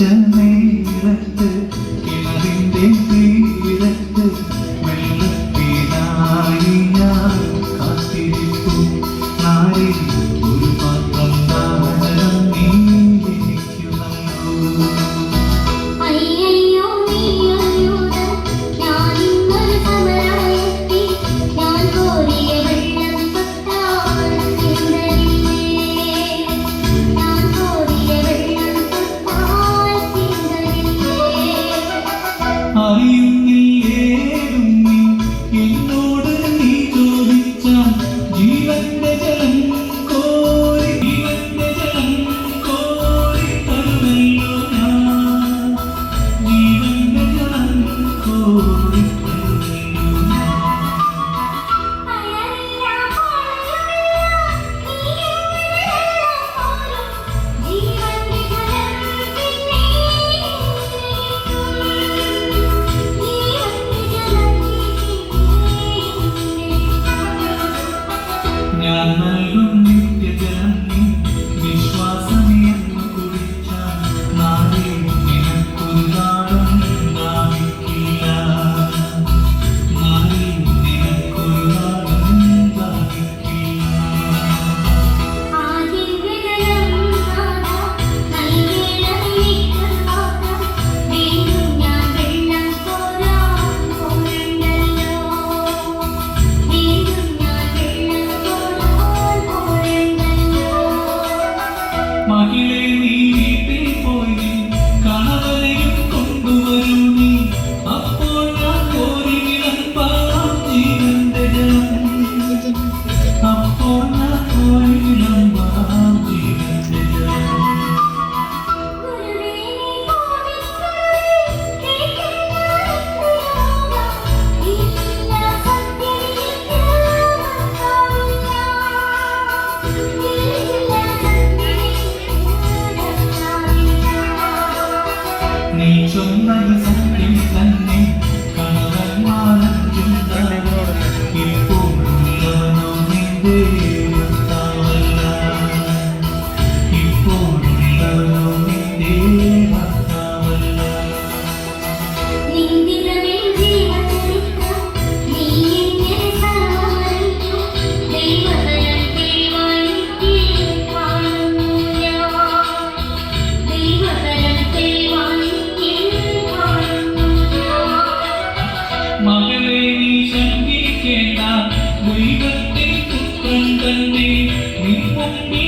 നേരത്ത് കിണറിന്റെ തീരത്ത് വെള്ളത്തിനായി ഞാൻ കാത്തിരിപ്പു നാളെ ഒരു പാത്രം ദാനം നീ എനിക്കു എന്നോട് നീ ചോദിച്ചാൽ ജീവന്റെ ജലം കോരി തരുമല്ലോ ഞാൻ ജീവന്റെ ജലം കോരി ഞാൻ നൽകും നിത്യജലം നീ വിശ്വാസമേന്നു കുടിച്ചാൽ നാളെ നിനക്കൊരു നാളും ദാഹിക്കില്ല നാളെ നിനക്കൊരു നാളും ദാഹിക്കില്ല മഹിളെ നീ വീട്ടിൽ പോയി കണവനെയും കൊണ്ടുവരൂ നീ അപ്പോൾ ഞാൻ കോരി വിളമ്പാം ജീവന്റെ ജലം അപ്പോൾ ഞാൻ കോരി വിളമ്പാം ജീവന്റെ ജലം നീ ചൊന്നത് സത്യം തന്നെ കണവന്മാരോ ഇപ്പോഴുള്ളവനോ നിന്റെ ഭർത്താവല്ല ഇപ്പോഴുള്ളവനോ നിന്റെ ഭർത്താവല്ല മകളെ നീ ശങ്കിക്കേണ്ട ദൈവത്തെ പുത്രൻ തന്നെ നിൻ മുമ്പിൽ